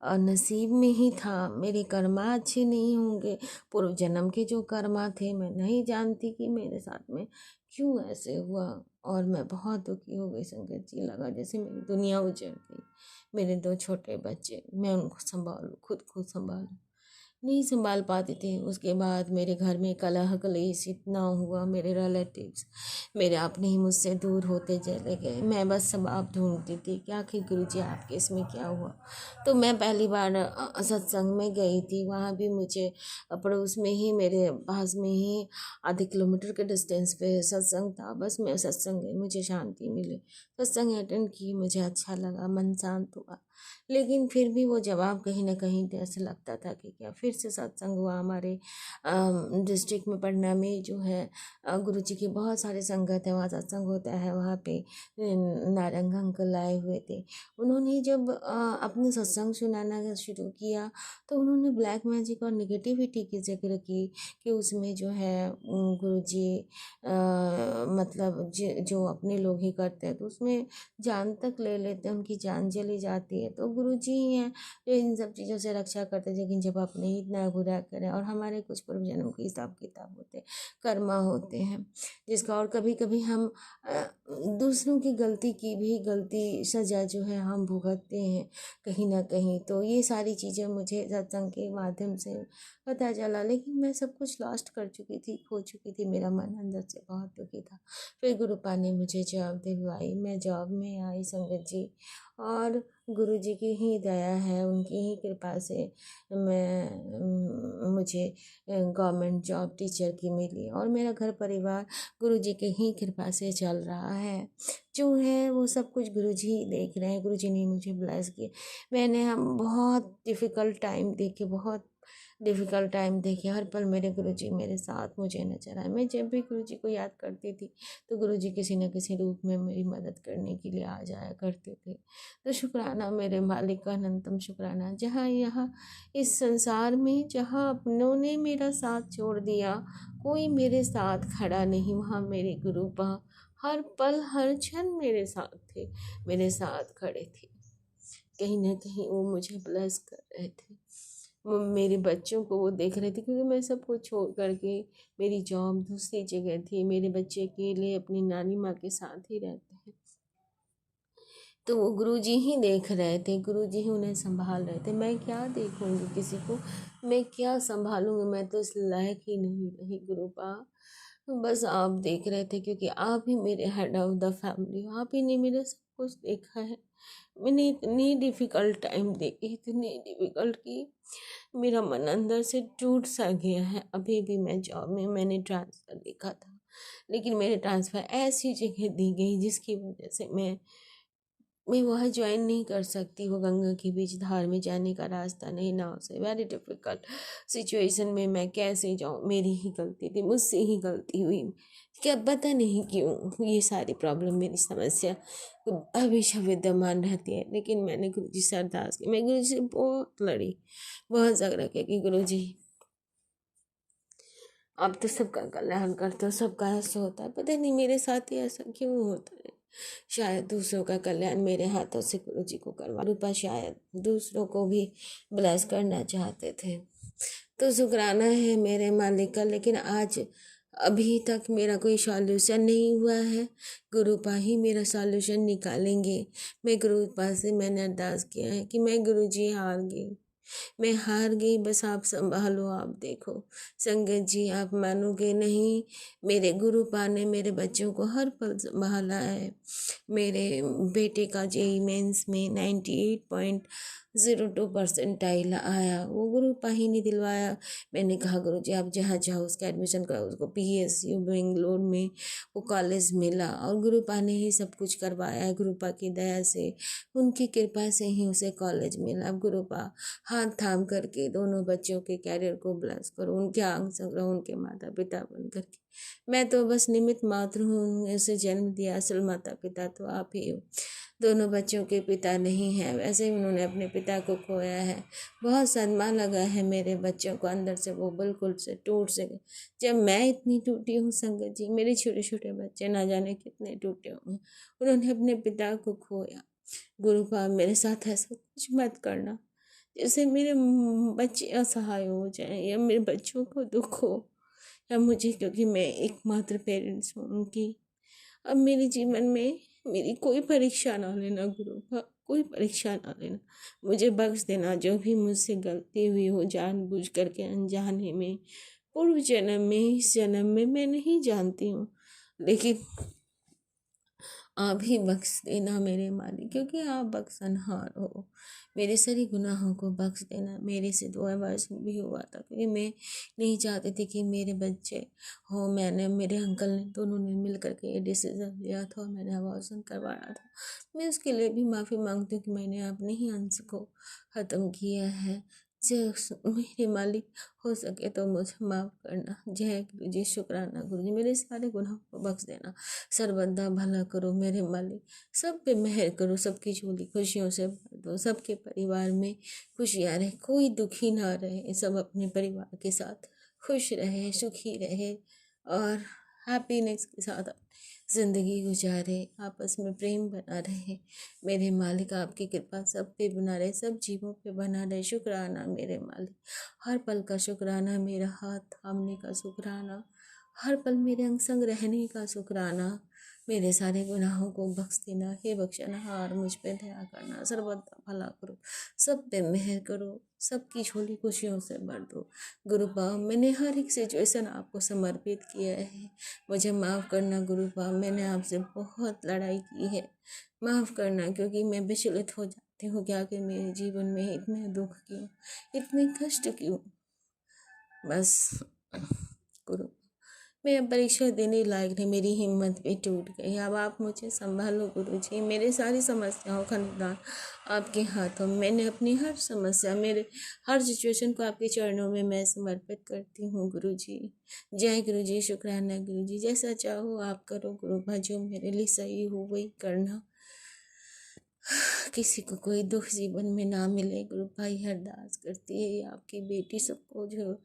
C: नसीब में ही था। मेरे कर्मा अच्छे नहीं होंगे, पूर्व जन्म के जो कर्मा थे, मैं नहीं जानती कि मेरे साथ में क्यों ऐसे हुआ। और मैं बहुत दुखी हो गई संगत जी, लगा जैसे मेरी दुनिया उजड़ गई। मेरे 2 छोटे बच्चे, मैं उनको संभालूं, खुद को संभालूं, नहीं संभाल पाती थी। उसके बाद मेरे घर में कलह कलेश इतना हुआ, मेरे रिलेटिव्स मेरे अपने ही मुझसे दूर होते चले गए। मैं बस सबब ढूंढती थी कि आखिर गुरुजी आपके इसमें क्या हुआ। तो मैं पहली बार सत्संग में गई थी। वहाँ भी मुझे पड़ोस में ही, मेरे पास में ही आधे किलोमीटर के डिस्टेंस पे सत्संग था। बस मैं सत्संग गई, मुझे शांति मिली, सत्संग अटेंड की, मुझे अच्छा लगा, मन शांत हुआ। लेकिन फिर भी वो जवाब कहीं न कहीं ऐसे लगता था कि क्या फिर से सत्संग हुआ। हमारे डिस्ट्रिक्ट में, पटना में जो है गुरुजी की बहुत सारे संगत है, वहाँ सत्संग होता है। वहाँ पे नारंग अंकल आए हुए थे। उन्होंने जब अपने सत्संग सुनाना शुरू किया, तो उन्होंने ब्लैक मैजिक और निगेटिविटी की ज़िक्र की कि उसमें जो है गुरुजी मतलब जो अपने लोग ही करते हैं, तो उसमें जान तक ले लेते हैं, उनकी जान चली जाती है। तो गुरुजी ही हैं जो इन सब चीज़ों से रक्षा करते हैं, लेकिन जब अपने ही इतना बुरा करें, और हमारे कुछ पूर्व जन्म के हिसाब किताब होते हैं, कर्मा होते हैं जिसका, और कभी कभी हम दूसरों की गलती की भी गलती सजा जो है हम भुगतते हैं कहीं ना कहीं। तो ये सारी चीज़ें मुझे सत्संग के माध्यम से पता चला, लेकिन मैं सब कुछ लॉस्ट कर चुकी थी, खो चुकी थी। मेरा मन अंदर से बहुत दुखी था। फिर गुरुपा ने मुझे जॉब दिलवाई, मैं जॉब में आई संगत जी, और गुरुजी की ही दया है, उनकी ही कृपा से मुझे गवर्नमेंट जॉब टीचर की मिली, और मेरा घर परिवार गुरुजी के ही कृपा से चल रहा है। जो है वो सब कुछ गुरुजी ही देख रहे हैं, गुरुजी ने मुझे ब्लेस किया। मैंने हम बहुत डिफ़िकल्ट टाइम देखे, बहुत डिफ़िकल्ट टाइम देखे, हर पल मेरे गुरुजी मेरे साथ मुझे नज़र आए। मैं जब भी गुरुजी को याद करती थी, तो गुरुजी किसी न किसी रूप में मेरी मदद करने के लिए आ जाया करते थे। तो शुक्राना मेरे मालिक का, अनंतम शुक्राना। जहाँ यहाँ इस संसार में जहाँ अपनों ने मेरा साथ छोड़ दिया, कोई मेरे साथ खड़ा नहीं, वहाँ मेरे गुरुपा हर पल हर क्षण मेरे साथ थे, मेरे साथ खड़े थे। कहीं न कहीं वो मुझे ब्लेस कर रहे थे। वो मेरे बच्चों को वो देख रहे थे, क्योंकि मैं सब कुछ छोड़ कर के, मेरी जॉब दूसरी जगह थी, मेरे बच्चे अकेले अपनी नानी माँ के साथ ही रहते हैं। तो वो गुरुजी ही देख रहे थे, गुरुजी ही उन्हें संभाल रहे थे। मैं क्या देखूंगी किसी को, मैं क्या संभालूंगी, मैं तो इस लायक ही नहीं रही गुरुपा। बस आप देख रहे थे, क्योंकि आप ही मेरे हेड ऑफ द फैमिली, आप ही ने मेरा सब कुछ देखा है। मैंने इतनी डिफ़िकल्ट टाइम देखी, इतनी डिफ़िकल्ट कि मेरा मन अंदर से टूट सा गया है। अभी भी मैं जॉब में, मैंने ट्रांसफ़र देखा था, लेकिन मेरे ट्रांसफ़र ऐसी जगह दी गई जिसकी वजह से मैं वहाँ ज्वाइन नहीं कर सकती। वो गंगा के बीच धार में जाने का रास्ता नहीं, नाव से, वेरी डिफ़िकल्ट सिचुएशन में मैं कैसे जाऊँ। मेरी ही गलती थी, मुझसे ही गलती हुई। क्या पता नहीं क्यों ये सारी प्रॉब्लम, मेरी समस्या हमेशा विद्यमान रहती है। लेकिन मैंने गुरुजी से अरदास की, मैं गुरुजी से बहुत लड़ी, बहुत झगड़ा किया कि गुरुजी आप तो सबका कल्याण करते हो, सबका ऐसा होता है, पता नहीं मेरे साथ ही ऐसा क्यों होता है। शायद दूसरों का कल्याण मेरे हाथों से गुरुजी को करवा, रूपा शायद दूसरों को भी ब्लेस करना चाहते थे। तो शुक्राना है मेरे मालिक का। लेकिन आज अभी तक मेरा कोई सॉल्यूशन नहीं हुआ है, गुरुपा ही मेरा सॉल्यूशन निकालेंगे। मैं गुरुपा से मैंने अरदास किया है कि मैं गुरुजी हार गई, मैं हार गई, बस आप संभालो, आप देखो। संगत जी, आप मानोगे नहीं, मेरे गुरुपा ने मेरे बच्चों को हर पल संभाला है। मेरे बेटे का जेई मेंस में 98.02 परसेंटाइल आया, वो गुरुपा ही नहीं दिलवाया। मैंने कहा गुरुजी आप जहाँ चाहो उसका एडमिशन कराओ, उसको PSU बेंगलोर में वो कॉलेज मिला और गुरुपा ने ही सब कुछ करवाया है। गुरुपा की दया से, उनकी कृपा से ही उसे कॉलेज मिला। अब गुरुपा हाथ थाम करके दोनों बच्चों के कैरियर को ब्लेस करो, उनके आंग संग रहो, उनके माता पिता बन करके। मैं तो बस निमित्त मात्र हूँ, उन्हें उसे जन्म दिया, असल माता पिता तो आप ही हो। दोनों बच्चों के पिता नहीं हैं, वैसे ही उन्होंने अपने पिता को खोया है। बहुत सदमा लगा है मेरे बच्चों को, अंदर से वो बिल्कुल से टूट से गए। जब मैं इतनी टूटी हूँ संगत जी, मेरे छोटे छोटे बच्चे ना जाने कितने टूटे होंगे, उन्होंने अपने पिता को खोया। गुरुपा मेरे साथ ऐसा कुछ मत करना जैसे मेरे बच्चे असहाय हो जाएं या मेरे बच्चों को दुख हो या मुझे, क्योंकि मैं एकमात्र पेरेंट्स हूँ उनकी। अब मेरे जीवन में मेरी कोई परीक्षा ना लेना गुरुपा, कोई परीक्षा ना लेना, मुझे बख्श देना। जो भी मुझसे गलती हुई हो जानबूझ करके, अनजाने में, पूर्व जन्म में, इस जन्म में, मैं नहीं जानती हूँ, लेकिन आप ही बख्श देना मेरे मालिक, क्योंकि आप बख्शनहार हो। मेरे सारे गुनाहों को बख्श देना। मेरे से 2 वर्ष भी हुआ था, क्योंकि मैं नहीं चाहती थी कि मेरे बच्चे हो। मैंने, मेरे अंकल ने, दोनों ने मिल करके ये डिसीज़न लिया था और मैंने अबॉर्शन करवाया था। मैं उसके लिए भी माफ़ी मांगती हूँ कि मैंने अपने ही अंश को ख़त्म किया है। मेरे मालिक, हो सके तो मुझे माफ़ करना। जय गुरु जी, शुक्राना गुरु जी, मेरे सारे गुनाहों को बख्श देना। सर्वदा भला करो मेरे मालिक, सब पे मेहर करो, सबकी झोली खुशियों से भर दो, सबके परिवार में खुशियाँ रहे, कोई दुखी ना रहे, सब अपने परिवार के साथ खुश रहे, सुखी रहे और हैप्पीनेस के साथ ज़िंदगी गुजारे, आपस में प्रेम बना रहे। मेरे मालिक, आपकी कृपा सब पे बना रहे, सब जीवों पे बना रहे। शुक्राना मेरे मालिक, हर पल का शुक्राना, मेरा हाथ थामने का शुक्राना, हर पल मेरे अंग संग रहने का शुक्राना। मेरे सारे गुनाहों को बख्श देना। हे बख्शनहार, मुझ पे दया करना, सर्वदा भला करो, सब पे मेहर करो, सबकी झोली खुशियों से भर दो। गुरुपा, मैंने हर एक सिचुएशन आपको समर्पित किया है, मुझे माफ़ करना गुरुपा। मैंने आपसे बहुत लड़ाई की है, माफ़ करना, क्योंकि मैं विचलित हो जाती हूँ क्या कि मेरे जीवन में इतने दुख क्यों, इतने कष्ट क्यों। बस गुरु, मैं अब परीक्षा देने लायक नहीं, मेरी हिम्मत भी टूट गई। अब आप मुझे संभालो गुरुजी, मेरे सारी समस्याओं का निदान आपके हाथों में। मैंने अपनी हर समस्या, मेरे हर सिचुएशन को आपके चरणों में मैं समर्पित करती हूँ गुरुजी। जय गुरुजी, शुक्राना गुरुजी, जैसा चाहो आप करो गुरुबा, जो मेरे लिए सही हो वही करना। किसी को कोई दुख जीवन में ना मिले गुरु भाई, अरदास करती है आपकी बेटी, सबको जो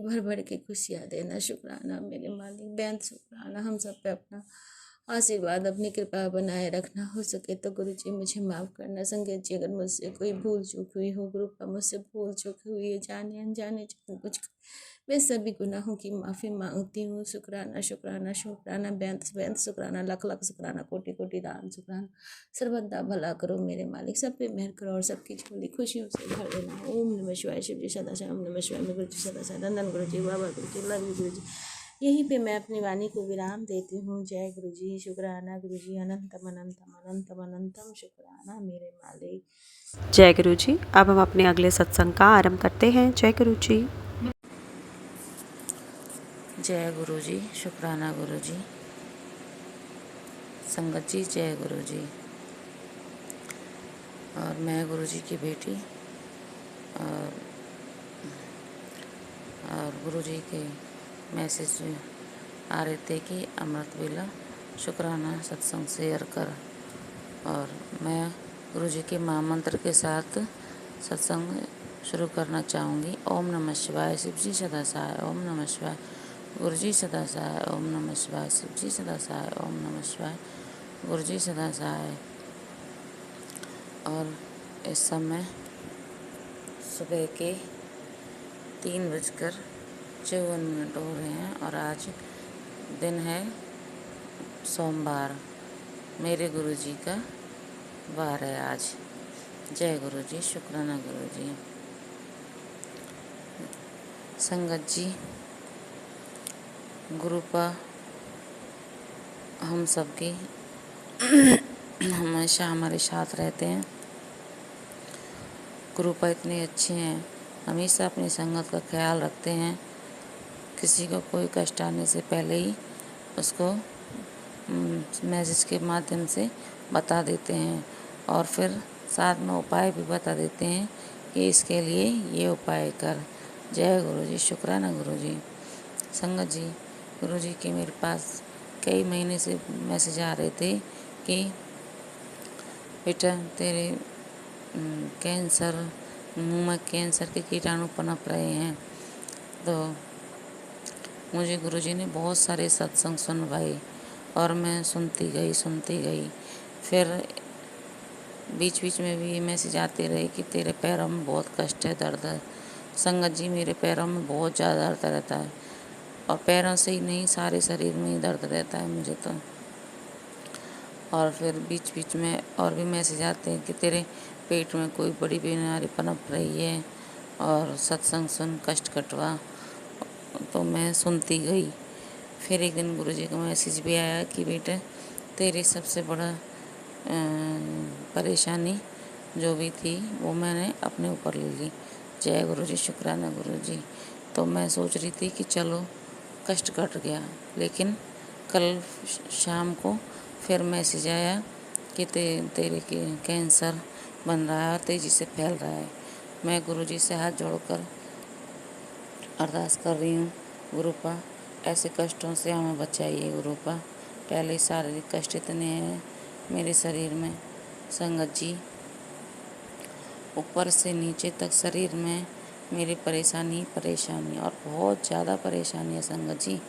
C: भर भर के खुशियाँ देना। शुक्राना मेरे मालिक, बेंत शुक्राना। हम सब पे अपना आशीर्वाद, अपनी कृपा बनाए रखना। हो सके तो गुरु जी मुझे माफ़ करना। संगत जी, अगर मुझसे कोई भूल चूक हुई हो गुरु का, मुझसे भूल चूक हुई है, जाने अनजाने जान कुछ, मैं सभी गुनाहों की माफ़ी मांगती हूँ। शुक्राना शुक्राना शुक्राना, बेंत बेंत शुक्राना, लख लख शुक्राना, कोटि कोटि दान शुक्राना। सर्वदा भला करो मेरे मालिक, सब पे मेहर करो और सबकी झोली खुशियों से भर देना। ओम नमः शिवाय, शिव जी सदा शिव, ओम नमः शिवाय, गुरु जी सदा शिव, नंदन गुरु जी, बाबा गुरु जी, लव यू गुरु जी। यहीं पे मैं अपनी वाणी को विराम देती हूँ। जय गुरु जी, शुक्राना गुरु जी, अनंतम अनंतम अनंतम अनंतम शुक्राना मेरे मालिक।
A: जय गुरु जी। अब हम अपने अगले सत्संग का आरंभ करते हैं। जय गुरु जी।
D: जय गुरु जी, शुक्राना गुरु जी। संगत जी, जय गुरु जी। और मैं गुरु जी की बेटी और गुरु जी के मैसेज आ रहे थे कि अमृत वेला शुक्राना सत्संग शेयर कर, और मैं गुरु जी के महामंत्र के साथ सत्संग शुरू करना चाहूँगी। ओम नमः शिवाय, शिव जी सदा सहाय, ओम नमः शिवाय, गुरु जी सदा सहाय, ओम नमः शिवाय, शिव जी सदा सहाय, ओम नमः शिवाय, गुरु जी सदा सहाय। और इस समय सुबह के 3:54 हो रहे हैं और आज दिन है सोमवार, मेरे गुरुजी का वार है आज। जय गुरुजी, शुक्राना गुरुजी। संगत जी, गुरुपा हम सबके हमेशा हमारे साथ रहते हैं। गुरुपा इतने अच्छे हैं, हमेशा अपनी संगत का ख्याल रखते हैं। किसी को कोई कष्ट आने से पहले ही उसको मैसेज के माध्यम से बता देते हैं और फिर साथ में उपाय भी बता देते हैं कि इसके लिए ये उपाय कर। जय गुरुजी, शुक्राना गुरुजी। संगत जी, गुरुजी के मेरे पास कई महीने से मैसेज आ रहे थे कि बेटा तेरे कैंसर, मुंह में कैंसर के कीटाणु पनप रहे हैं। तो मुझे गुरुजी ने बहुत सारे सत्संग सुनवाए और मैं सुनती गई। फिर बीच बीच में भी ये मैसेज आते रहे कि तेरे पैरों में बहुत कष्ट है, दर्द है। संगत जी, मेरे पैरों में बहुत ज़्यादा दर्द रहता है और पैरों से ही नहीं, सारे शरीर में ही दर्द रहता है मुझे तो। और फिर बीच बीच में और भी मैसेज आते हैं कि तेरे पेट में कोई बड़ी बीमारी पनप रही है और सत्संग सुन, कष्ट कटवा। तो मैं सुनती गई। फिर एक दिन गुरुजी का मैसेज भी आया कि बेटा तेरी सबसे बड़ा परेशानी जो भी थी वो मैंने अपने ऊपर ले ली। जय गुरुजी, शुक्राना गुरुजी। तो मैं सोच रही थी कि चलो कष्ट कट गया, लेकिन कल शाम को फिर मैसेज आया कि तेरे कैंसर बन रहा है और तेज़ी से फैल रहा है। मैं गुरुजी से हाथ जोड़कर अरदास कर रही हूँ, गुरुपा ऐसे कष्टों से हमें बचाइए गुरुपा। पहले ही शारीरिक कष्ट इतने हैं मेरे शरीर में। संगत जी, ऊपर से नीचे तक शरीर में मेरी परेशानी और बहुत ज़्यादा परेशानी है संगत जी,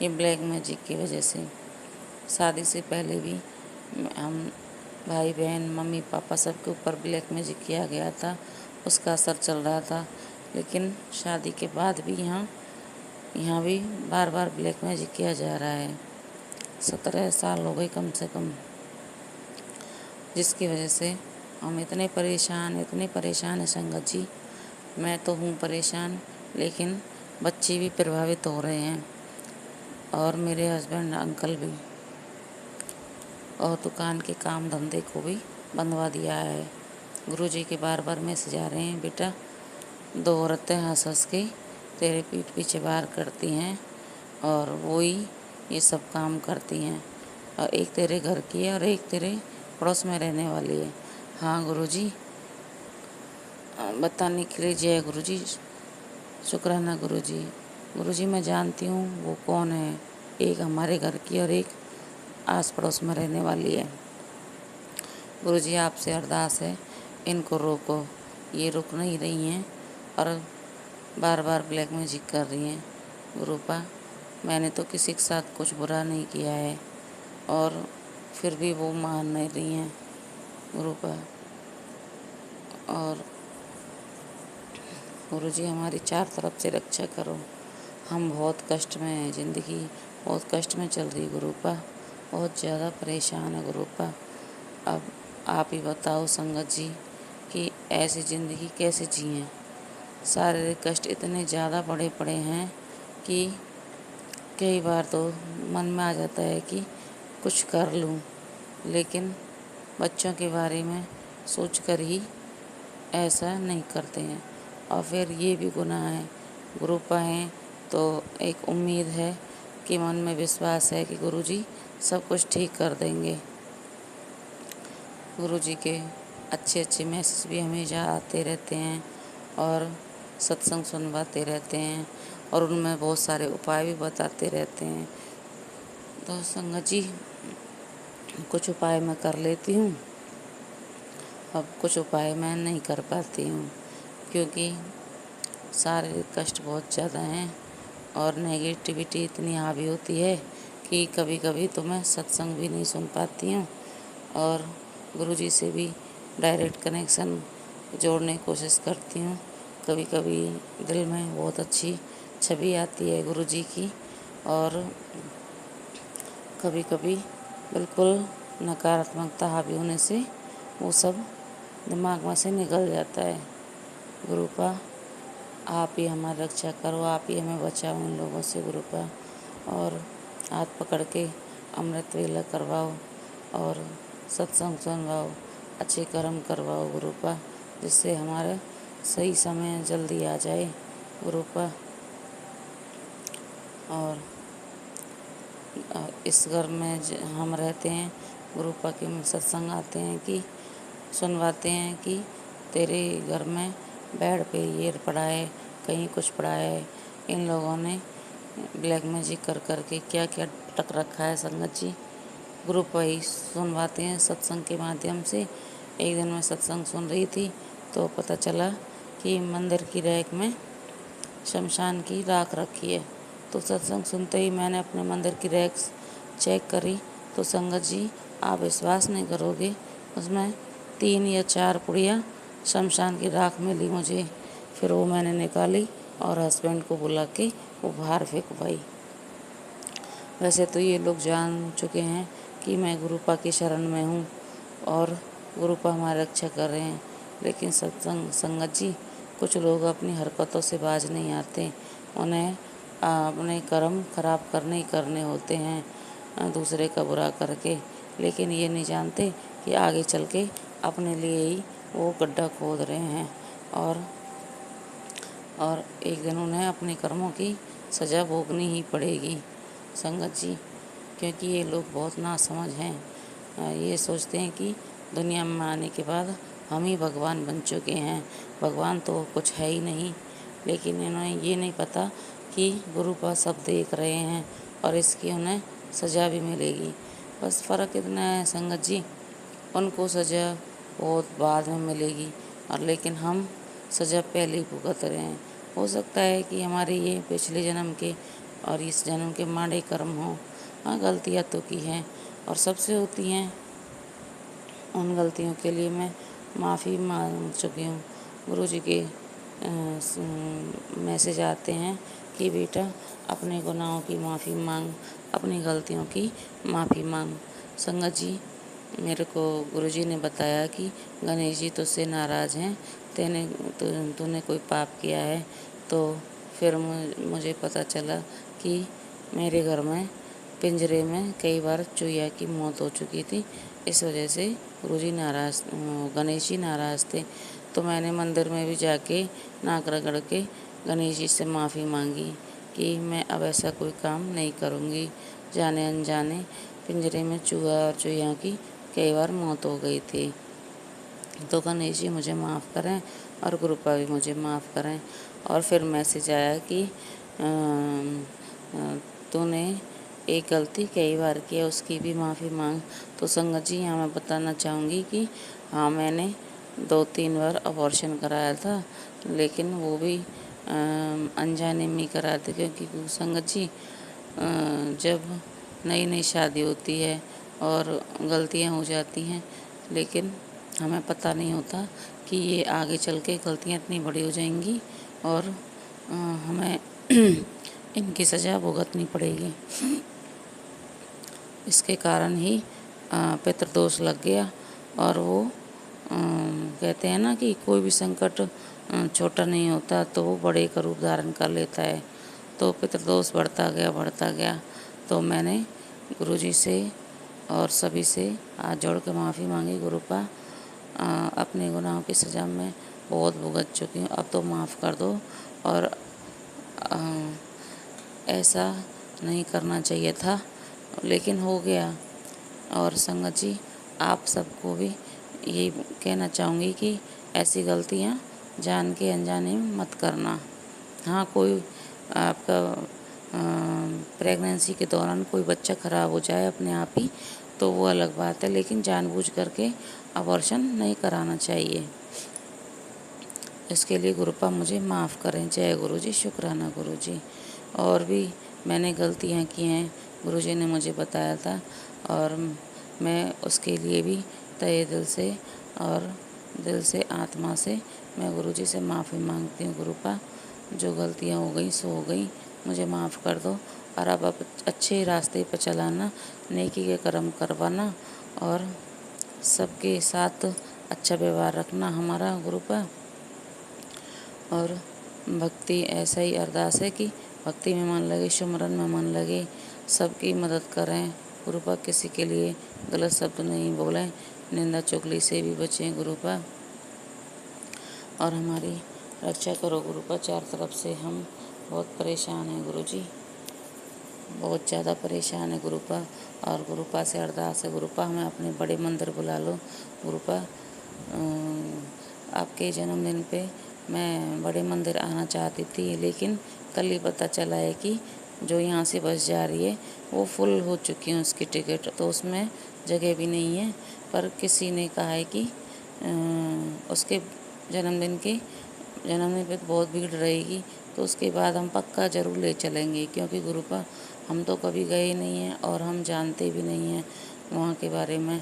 D: ये ब्लैक मैजिक की वजह से। शादी से पहले भी हम भाई बहन, मम्मी पापा सबके ऊपर ब्लैक मैजिक किया गया था, उसका असर चल रहा था। लेकिन शादी के बाद भी यहाँ भी बार बार ब्लैक मैजिक किया जा रहा है। 17 साल हो गए कम से कम, जिसकी वजह से हम इतने परेशान हैं संगत जी। मैं तो हूँ परेशान, लेकिन बच्चे भी प्रभावित हो रहे हैं और मेरे हस्बैंड अंकल भी, और दुकान के काम धंधे को भी बंदवा दिया है। गुरुजी के बार बार मैसेज आ रहे हैं, बेटा 2 औरतें हंस के तेरे पीठ पीछे वार करती हैं और वो ही ये सब काम करती हैं, और एक तेरे घर की है और एक तेरे पड़ोस में रहने वाली है। हाँ गुरुजी, बताने के लिए जय गुरुजी, शुक्राना गुरुजी। गुरुजी, मैं जानती हूँ वो कौन है, एक हमारे घर की और एक आस पड़ोस में रहने वाली है। गुरुजी, आपसे अरदास है, इनको रोको। ये रुक नहीं रही हैं और बार बार ब्लैक मैजिक कर रही हैं। गुरुपा, मैंने तो किसी के साथ कुछ बुरा नहीं किया है और फिर भी वो मान नहीं रही हैं गुरुपा। और गुरुजी, हमारी 4 तरफ से रक्षा करो। हम बहुत कष्ट में हैं, ज़िंदगी बहुत कष्ट में चल रही गुरुपा, बहुत ज़्यादा परेशान है गुरुपा। अब आप ही बताओ संगत जी कि ऐसी ज़िंदगी कैसे जिएं। शारीरिक कष्ट इतने ज़्यादा बड़े पड़े हैं कि कई बार तो मन में आ जाता है कि कुछ कर लूं, लेकिन बच्चों के बारे में सोचकर ही ऐसा नहीं करते हैं। और फिर ये भी गुनाह है गुरुपा हैं तो एक उम्मीद है कि मन में विश्वास है कि गुरुजी सब कुछ ठीक कर देंगे। गुरुजी के अच्छे मैसेज भी हमेशा आते रहते हैं और सत्संग सुनवाते रहते हैं और उनमें बहुत सारे उपाय भी बताते रहते हैं। तो संगत जी, कुछ उपाय मैं कर लेती हूँ, अब कुछ उपाय मैं नहीं कर पाती हूँ, क्योंकि शारीरिक कष्ट बहुत ज़्यादा हैं और नेगेटिविटी इतनी हावी होती है कि कभी कभी तो मैं सत्संग भी नहीं सुन पाती हूँ और गुरुजी से भी डायरेक्ट कनेक्शन जोड़ने की कोशिश करती हूँ। कभी कभी दिल में बहुत अच्छी छवि आती है गुरुजी की और कभी कभी बिल्कुल नकारात्मकता हावी होने से वो सब दिमाग में से निकल जाता है। गुरुपा आप ही हमारी रक्षा करो, आप ही हमें बचाओ इन लोगों से गुरुपा, और हाथ पकड़ के अमृत वेला करवाओ और सत्संग सुनवाओ, अच्छे कर्म करवाओ गुरुपा, जिससे हमारा सही समय जल्दी आ जाए गुरुपा। और इस घर में हम रहते हैं गुरुपा के सत्संग आते हैं कि सुनवाते हैं कि तेरे घर में बेड पे ये पड़ा है, कहीं कुछ पड़ा है। इन लोगों ने ब्लैक मैजिक कर करके क्या क्या टक रखा है संगत जी। ग्रुप वाइज सुनवाते हैं सत्संग के माध्यम से। एक दिन मैं सत्संग सुन रही थी तो पता चला कि मंदिर की रैक में शमशान की राख रखी है। तो सत्संग सुनते ही मैंने अपने मंदिर की रैक चेक करी तो संगत जी आप विश्वास नहीं करोगे, उसमें 3 या 4 पुड़िया शमशान की राख मिली मुझे। फिर वो मैंने निकाली और हस्बैंड को बुला के वो बाहर फेंकवाई। वैसे तो ये लोग जान चुके हैं कि मैं गुरुपा की शरण में हूँ और गुरुपा हमारी रक्षा कर रहे हैं, लेकिन संगत जी कुछ लोग अपनी हरकतों से बाज नहीं आते। उन्हें अपने कर्म खराब करने ही करने होते हैं दूसरे का बुरा करके, लेकिन ये नहीं जानते कि आगे चल के अपने लिए ही वो गड्ढा खोद रहे हैं और एक दिन उन्हें अपने कर्मों की सज़ा भोगनी ही पड़ेगी संगत जी, क्योंकि ये लोग बहुत नासमझ हैं। ये सोचते हैं कि दुनिया में आने के बाद हम ही भगवान बन चुके हैं, भगवान तो कुछ है ही नहीं। लेकिन इन्हें ये नहीं पता कि गुरुपा सब देख रहे हैं और इसकी उन्हें सज़ा भी मिलेगी। बस फ़र्क इतना है संगत जी, उनको सज़ा बहुत बाद में मिलेगी और लेकिन हम सज़ा पहले ही भुगत रहे हैं। हो सकता है कि हमारे ये पिछले जन्म के और इस जन्म के माड़े कर्म हों। हाँ, गलतियाँ तो की हैं और सबसे होती हैं। उन गलतियों के लिए मैं माफ़ी मांग चुकी हूँ। गुरुजी के मैसेज आते हैं कि बेटा अपने गुनाहों की माफ़ी मांग, अपनी गलतियों की माफ़ी मांग। संगत जी मेरे को गुरुजी ने बताया कि गणेश जी तुझसे नाराज़ हैं, तूने कोई पाप किया है। तो फिर मुझे पता चला कि मेरे घर में पिंजरे में कई बार चूहिया की मौत हो चुकी थी। इस वजह से गणेश जी नाराज़ थे। तो मैंने मंदिर में भी जाके नाक रगड़ के गणेश जी से माफ़ी मांगी कि मैं अब ऐसा कोई काम नहीं करूँगी। जाने अनजाने पिंजरे में चूहा और चूहिया की कई बार मौत हो गई थी। तो गणेश जी मुझे माफ़ करें और गुरुपा भी मुझे माफ़ करें। और फिर मैसेज आया कि तूने एक गलती कई बार की है, उसकी भी माफ़ी मांग। तो संगत जी यहाँ मैं बताना चाहूँगी कि हाँ, मैंने 2-3 बार अबॉर्शन कराया था, लेकिन वो भी अनजाने में ही कराया था, क्योंकि संगत जी जब नई नई शादी होती है और गलतियाँ हो जाती हैं, लेकिन हमें पता नहीं होता कि ये आगे चल के गलतियाँ इतनी बड़ी हो जाएंगी और हमें इनकी सज़ा भुगतनी पड़ेगी। इसके कारण ही पितृदोष लग गया और वो कहते हैं ना कि कोई भी संकट छोटा नहीं होता तो वो बड़े का रूप धारण कर लेता है। तो पितृदोष बढ़ता गया। तो मैंने गुरुजी से और सभी से हाथ जोड़ के माफ़ी मांगी। गुरुपा अपने गुनाहों की सज़ा में बहुत भुगत चुकी हूँ, अब तो माफ़ कर दो। और ऐसा नहीं करना चाहिए था, लेकिन हो गया। और संगत जी आप सबको भी यही कहना चाहूँगी कि ऐसी गलतियाँ जान के अनजाने में मत करना। हाँ, कोई आपका प्रेगनेंसी के दौरान कोई बच्चा ख़राब हो जाए अपने आप ही तो वो अलग बात है, लेकिन जानबूझ करके अबॉर्शन नहीं कराना चाहिए। इसके लिए गुरुपा मुझे माफ़ करें। जय गुरु जी, शुक्राना गुरु जी। और भी मैंने गलतियाँ की हैं, गुरुजी ने मुझे बताया था और मैं उसके लिए भी तहे दिल से और दिल से आत्मा से मैं गुरुजी से माफ़ी मांगती हूँ। गुरुपा जो गलतियाँ हो गई सो हो गई, मुझे माफ़ कर दो और अब अच्छे रास्ते पर चलाना, नेकी के कर्म करवाना और सबके साथ अच्छा व्यवहार रखना हमारा ग्रुप। और भक्ति ऐसा ही अरदास है कि भक्ति में मन लगे, सिमरन में मन लगे, सबकी मदद करें गुरुपा, किसी के लिए गलत शब्द नहीं बोलें, निंदा चुगली से भी बचें गुरुपा और हमारी रक्षा करो गुरुपा। चार तरफ से हम बहुत परेशान हैं गुरुजी, बहुत ज़्यादा परेशान है गुरुपा। और गुरुपा से अरदास है गुरुपा, हमें अपने बड़े मंदिर बुला लो गुरुपा। आपके जन्मदिन पे मैं बड़े मंदिर आना चाहती थी, लेकिन कल ही पता चला है कि जो यहाँ से बस जा रही है वो फुल हो चुकी है उसकी टिकट, तो उसमें जगह भी नहीं है। पर किसी ने कहा है कि उसके जन्मदिन पे तो बहुत भीड़ रहेगी, तो उसके बाद हम पक्का ज़रूर ले चलेंगे, क्योंकि गुरुपा हम तो कभी गए नहीं हैं और हम जानते भी नहीं हैं वहाँ के बारे में।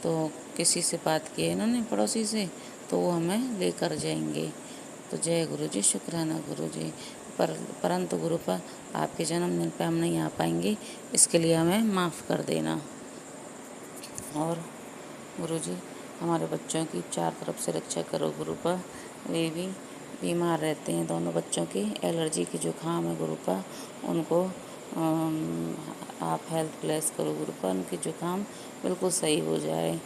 D: तो किसी से बात की है इन्होंने, पड़ोसी से, तो वो हमें लेकर जाएंगे। तो जय गुरु जी, शुक्राना गुरु जी। परंतु गुरुपा आपके जन्मदिन पे हम नहीं आ पाएंगे, इसके लिए हमें माफ़ कर देना। और गुरुजी हमारे बच्चों की चार तरफ से रक्षा करो गुरुपा, वे भी बीमार रहते हैं, दोनों बच्चों की एलर्जी की जुकाम है गुरुपा, उनको आप हेल्थ ब्लेस करो गुरुपा, उनकी जुकाम बिल्कुल सही हो जाए।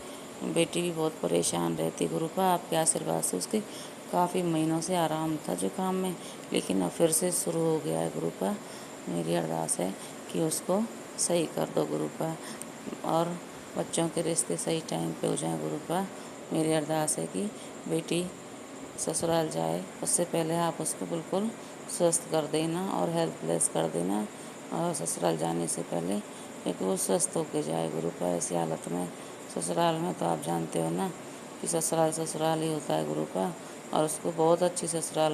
D: बेटी भी बहुत परेशान रहती गुरुपा, आपके आशीर्वाद से उसके काफ़ी महीनों से आराम था जुकाम में, लेकिन अब फिर से शुरू हो गया है गुरुपा। मेरी अरदास है कि उसको सही कर दो गुरुपा और बच्चों के रिश्ते सही टाइम पे हो जाएं गुरुपा। मेरी अरदास है कि बेटी ससुराल जाए उससे पहले आप उसको बिल्कुल स्वस्थ कर देना और हेल्पलेस कर देना, और ससुराल जाने से पहले क्योंकि वो स्वस्थ होके जाए गुरुपा। ऐसी हालत में ससुराल में तो आप जानते हो ना कि ससुराल ही होता है गुरुपा, और उसको बहुत अच्छी ससुराल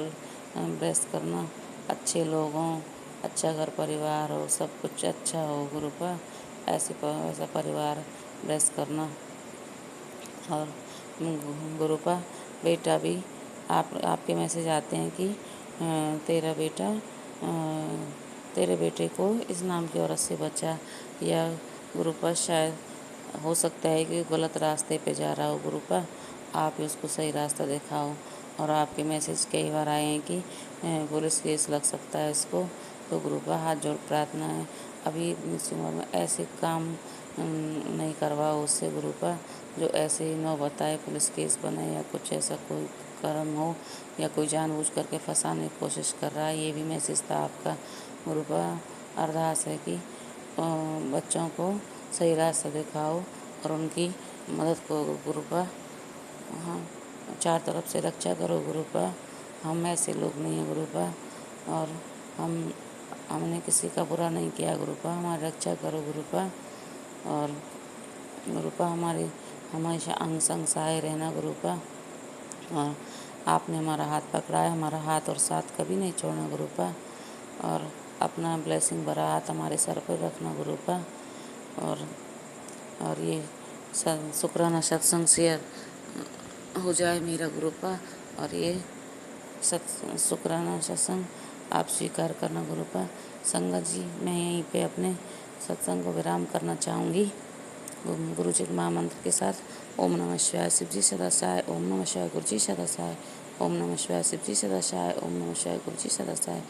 D: ब्लेस करना, अच्छे लोग हों, अच्छा घर परिवार हो, सब कुछ अच्छा हो गुरुपा, ऐसा परिवार ब्लेस करना। और गुरुपा बेटा भी आपके मैसेज आते हैं कि तेरे बेटे को इस नाम की औरत से बचा, या गुरुपा शायद हो सकता है कि गलत रास्ते पे जा रहा हो गुरुपा, आप ही उसको सही रास्ता दिखाओ। और आपके मैसेज कई बार आए हैं कि पुलिस केस लग सकता है इसको, तो गुरुपा हाथ जोड़ प्रार्थना है अभी इस उम्र में ऐसे काम नहीं करवाओ उससे गुरुपा, जो ऐसे ही न बताए पुलिस केस बने या कुछ ऐसा कोई कर्म हो, या कोई जानबूझ करके फंसाने की कोशिश कर रहा है। ये भी मैसेज था आपका गुरुपा। अरदास है कि बच्चों को सही रास्ता दिखाओ और उनकी मदद करो गुरुपा। हाँ, चार तरफ से रक्षा करो गुरुपा, हम ऐसे लोग नहीं हैं गुरुपा, और हमने किसी का बुरा नहीं किया गुरुपा, हमारी रक्षा करो गुरुपा। और गुरुपा हमारी हमेशा अंग संग सहाय रहना गुरुपा, और आपने हमारा हाथ पकड़ा है, हमारा हाथ और साथ कभी नहीं छोड़ना गुरुपा, और अपना ब्लेसिंग भरा हाथ हमारे सर पर रखना गुरुपा। और ये शुक्राना सत्संग शेयर हो जाए मेरा गुरुपा, और ये शुक्राना सत्संग आप स्वीकार करना गुरुपा। संगत जी, मैं यहीं पे अपने सत्संग को विराम करना चाहूँगी गुरु जी महामंत्र के साथ। ओम नमः शिवाय, शिव जी सदा सहाय, ओम नमः शिवाय, गुरु जी सदा सहाय, ओम नमः शिवाय, शिव जी सदा सहाय, ओम नमः शिवाय, गुरु जी सदा सहाय।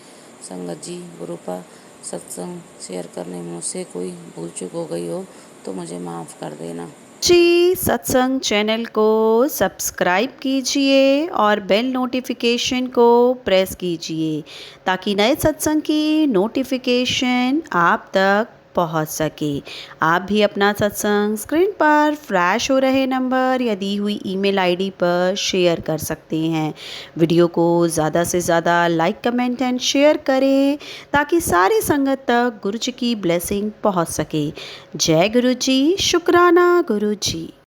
D: संगत जी, गुरुपा सत्संग शेयर करने में मुझसे कोई भूल चूक हो गई हो तो मुझे माफ़ कर देना
A: जी। सत्संग चैनल को सब्सक्राइब कीजिए और बेल नोटिफिकेशन को प्रेस कीजिए ताकि नए सत्संग की नोटिफिकेशन आप तक पहुंच सके। आप भी अपना सत्संग स्क्रीन पर फ्लैश हो रहे नंबर या दी हुई ईमेल आईडी पर शेयर कर सकते हैं। वीडियो को ज़्यादा से ज़्यादा लाइक, कमेंट एंड शेयर करें ताकि सारी संगत तक गुरु जी की ब्लेसिंग पहुंच सके। जय गुरु जी, शुक्राना गुरु जी।